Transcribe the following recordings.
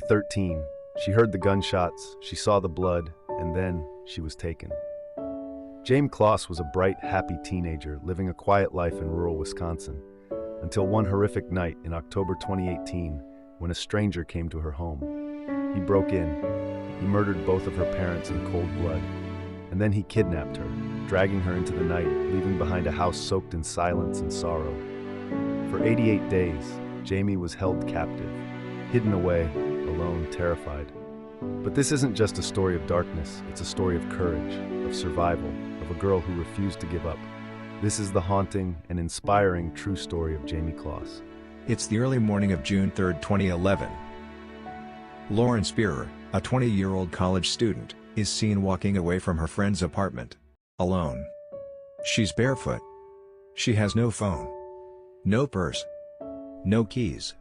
13. She heard the gunshots, she saw the blood, and then she was taken. Jamie Kloss was a bright, happy teenager living a quiet life in rural Wisconsin, until one horrific night in October 2018 when a stranger came to her home. He broke in, he murdered both of her parents in cold blood, and then he kidnapped her, dragging her into the night, leaving behind a house soaked in silence and sorrow. For 88 days, Jamie was held captive, hidden away, alone, terrified. But this isn't just a story of darkness, it's a story of courage, of survival, of a girl who refused to give up. This is the haunting and inspiring true story of Jamie Kloss. It's the early morning of June 3, 2011. Lauren Spierer, a 20-year-old college student, is seen walking away from her friend's apartment. Alone. She's barefoot. She has no phone. No purse. No keys.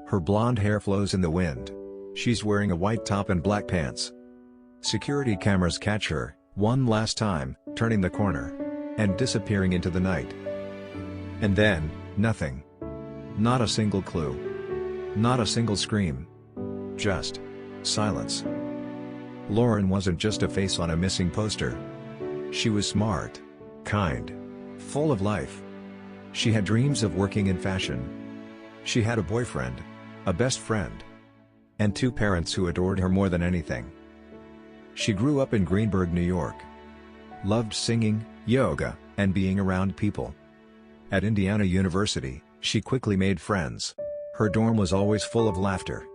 Her blonde hair flows in the wind. She's wearing a white top and black pants. Security cameras catch her, one last time, turning the corner and disappearing into the night. And then, nothing. Not a single clue. Not a single scream. Just silence. Lauren wasn't just a face on a missing poster. She was smart, kind, full of life. She had dreams of working in fashion. She had a boyfriend, a best friend, and two parents who adored her more than anything. She grew up in Greenburgh, New York. Loved singing, yoga, and being around people. At Indiana University, she quickly made friends. Her dorm was always full of laughter.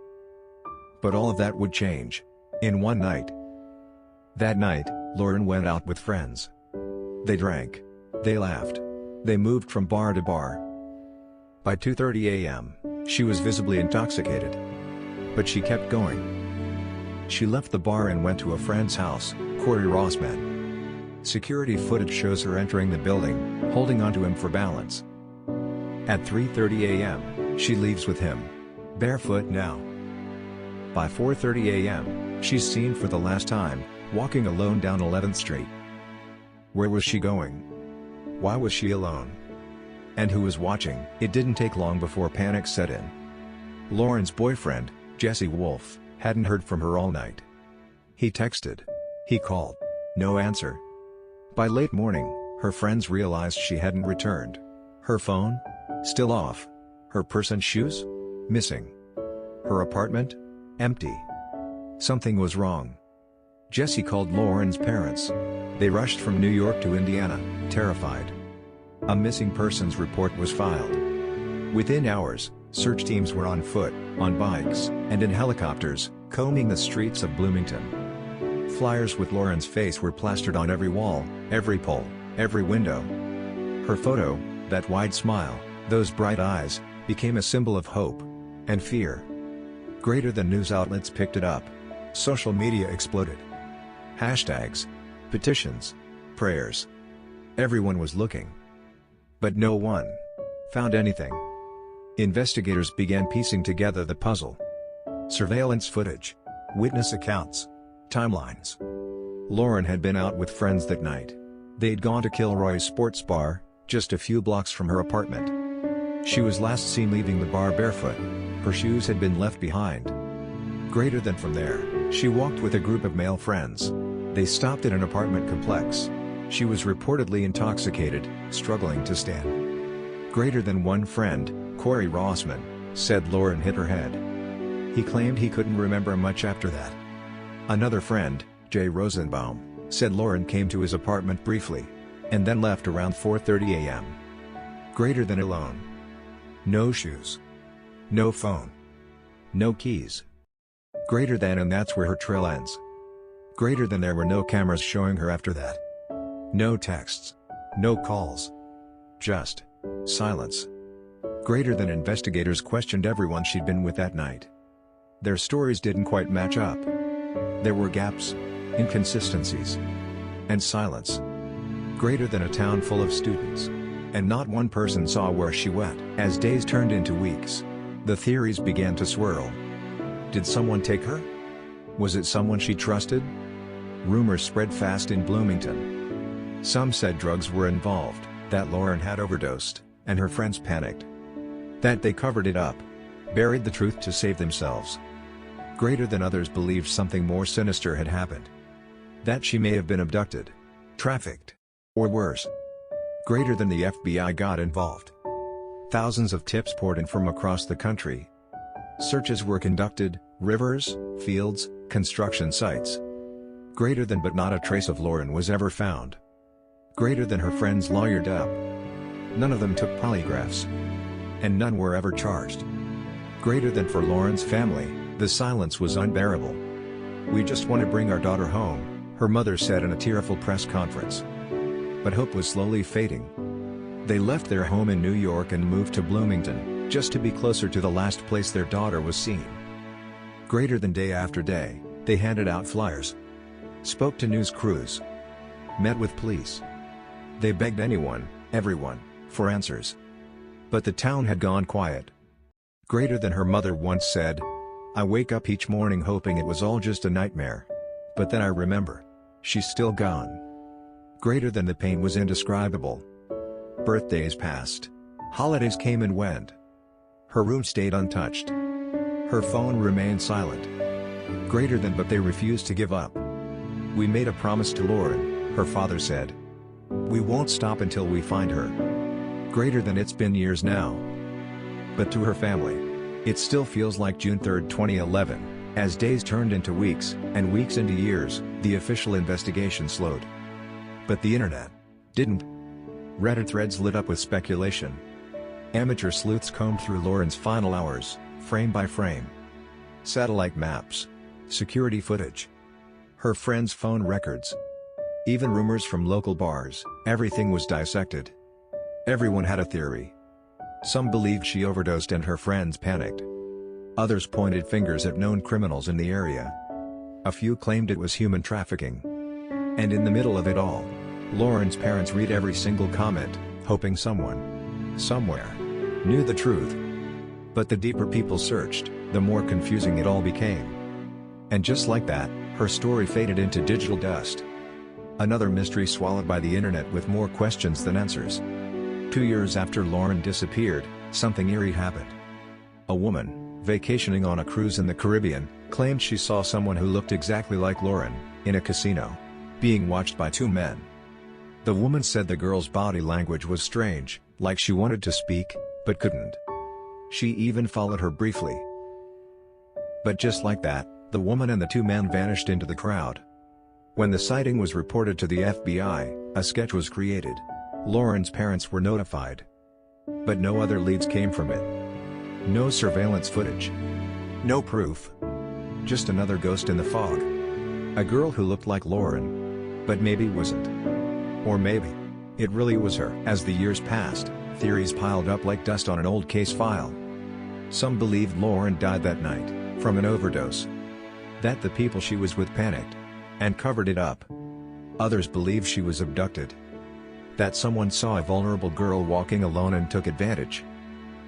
But all of that would change in one night. That night, Lauren went out with friends. They drank. They laughed. They moved from bar to bar. By 2:30 a.m., she was visibly intoxicated. But she kept going. She left the bar and went to a friend's house, Corey Rossman. Security footage shows her entering the building, holding onto him for balance. At 3:30 a.m., she leaves with him. Barefoot now. By 4:30 a.m., she's seen for the last time, walking alone down 11th Street. Where was she going? Why was she alone? And who was watching? It didn't take long before panic set in. Lauren's boyfriend, Jesse Wolfe, hadn't heard from her all night. He texted. He called. No answer. By late morning, her friends realized she hadn't returned. Her phone? Still off. Her purse and shoes? Missing. Her apartment? Empty. Something was wrong. Jesse called Lauren's parents. They rushed from New York to Indiana, terrified. A missing persons report was filed. Within hours, search teams were on foot, on bikes, and in helicopters, combing the streets of Bloomington. Flyers with Lauren's face were plastered on every wall, every pole, every window. Her photo, that wide smile, those bright eyes, became a symbol of hope and fear. Greater than news outlets picked it up. Social media exploded. Hashtags, petitions, prayers. Everyone was looking. But no one found anything. Investigators began piecing together the puzzle. Surveillance footage, witness accounts, timelines. Lauren had been out with friends that night. They'd gone to Kilroy's sports bar, just a few blocks from her apartment. She was last seen leaving the bar barefoot. Her shoes had been left behind. Greater than from there, she walked with a group of male friends. They stopped at an apartment complex. She was reportedly intoxicated, struggling to stand. Greater than one friend, Corey Rossman, said Lauren hit her head. He claimed he couldn't remember much after that. Another friend, Jay Rosenbaum, said Lauren came to his apartment briefly, and then left around 4:30 a.m. Greater than alone. No shoes. No phone. No keys. Greater than, and that's where her trail ends. Greater than, there were no cameras showing her after that. No texts. No calls. Just silence. Greater than, investigators questioned everyone she'd been with that night. Their stories didn't quite match up. There were gaps, inconsistencies, and silence. Greater than, a town full of students. And not one person saw where she went. As days turned into weeks, the theories began to swirl. Did someone take her? Was it someone she trusted? Rumors spread fast in Bloomington. Some said drugs were involved, that Lauren had overdosed, and her friends panicked. That they covered it up, buried the truth to save themselves. Greater than others believed something more sinister had happened. That she may have been abducted, trafficked, or worse. Greater than the FBI got involved. Thousands of tips poured in from across the country. Searches were conducted, rivers, fields, construction sites. Greater than, but not a trace of Lauren was ever found. Greater than, her friends lawyered up. None of them took polygraphs. And none were ever charged. Greater than, for Lauren's family, the silence was unbearable. "We just want to bring our daughter home," her mother said in a tearful press conference. But hope was slowly fading. They left their home in New York and moved to Bloomington, just to be closer to the last place their daughter was seen. Greater than, day after day, they handed out flyers, spoke to news crews, met with police. They begged anyone, everyone, for answers. But the town had gone quiet. Greater than, her mother once said, "I wake up each morning hoping it was all just a nightmare. But then I remember. She's still gone." Greater than, the pain was indescribable. Birthdays passed. Holidays came and went. Her room stayed untouched. Her phone remained silent. Greater than, but they refused to give up. "We made a promise to Lauren," her father said. "We won't stop until we find her." Greater than, it's been years now. But to her family, it still feels like June 3, 2011, as days turned into weeks, and weeks into years. The official investigation slowed. But the internet didn't. Reddit threads lit up with speculation. Amateur sleuths combed through Lauren's final hours, frame by frame. Satellite maps, security footage, her friends' phone records, even rumors from local bars. Everything was dissected. Everyone had a theory. Some believed she overdosed and her friends panicked. Others pointed fingers at known criminals in the area. A few claimed it was human trafficking. And in the middle of it all, Lauren's parents read every single comment, hoping someone, somewhere, knew the truth. But the deeper people searched, the more confusing it all became. And just like that, her story faded into digital dust. Another mystery swallowed by the internet with more questions than answers. 2 years after Lauren disappeared, something eerie happened. A woman, vacationing on a cruise in the Caribbean, claimed she saw someone who looked exactly like Lauren, in a casino, being watched by 2 men. The woman said the girl's body language was strange, like she wanted to speak, but couldn't. She even followed her briefly. But just like that, the woman and the 2 men vanished into the crowd. When the sighting was reported to the FBI, a sketch was created. Lauren's parents were notified. But no other leads came from it. No surveillance footage. No proof. Just another ghost in the fog. A girl who looked like Lauren. But maybe wasn't. Or maybe it really was her. As the years passed, theories piled up like dust on an old case file. Some believed Lauren died that night, from an overdose. That the people she was with panicked and covered it up. Others believed she was abducted. That someone saw a vulnerable girl walking alone and took advantage.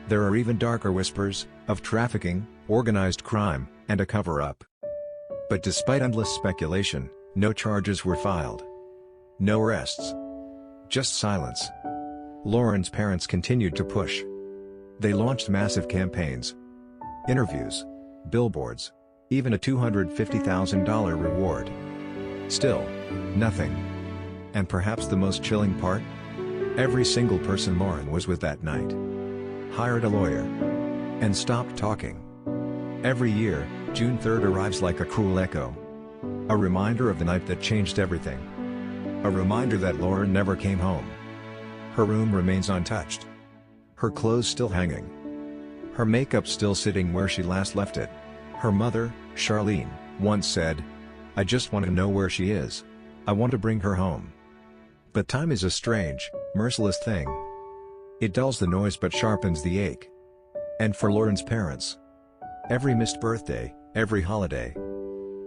There are even darker whispers of trafficking, organized crime, and a cover-up. But despite endless speculation, no charges were filed. No arrests. Just silence. Lauren's parents continued to push. They launched massive campaigns. Interviews. Billboards. Even a $250,000 reward. Still, nothing. And perhaps the most chilling part? Every single person Lauren was with that night hired a lawyer and stopped talking. Every year, June 3rd arrives like a cruel echo. A reminder of the night that changed everything. A reminder that Lauren never came home. Her room remains untouched. Her clothes still hanging. Her makeup still sitting where she last left it. Her mother, Charlene, once said, "I just want to know where she is. I want to bring her home." But time is a strange, merciless thing. It dulls the noise but sharpens the ache. And for Lauren's parents, every missed birthday, every holiday,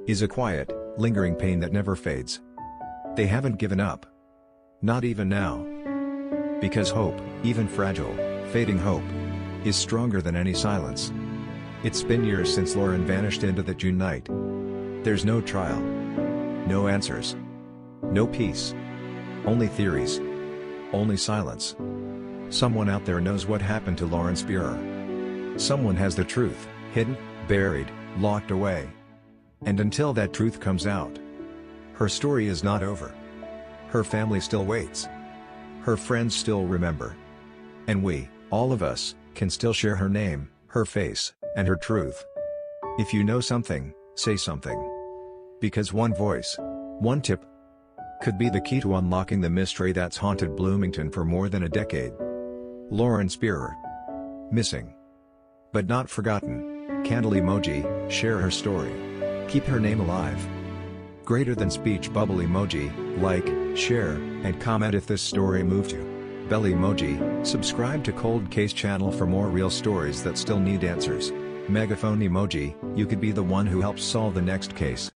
is a quiet, lingering pain that never fades. They haven't given up. Not even now. Because hope, even fragile, fading hope, is stronger than any silence. It's been years since Lauren vanished into the June night. There's no trial. No answers. No peace. Only theories. Only silence. Someone out there knows what happened to Lauren Spierer. Someone has the truth, hidden, buried, locked away. And until that truth comes out, her story is not over. Her family still waits. Her friends still remember. And we, all of us, can still share her name, her face, and her truth. If you know something, say something. Because one voice, one tip, could be the key to unlocking the mystery that's haunted Bloomington for more than a decade. Lauren Spierer. Missing. But not forgotten. Candle emoji, share her story. Keep her name alive. Greater than speech bubble emoji, like, share, and comment if this story moved you. Bell emoji, subscribe to Cold Case channel for more real stories that still need answers. Megaphone emoji, you could be the one who helps solve the next case.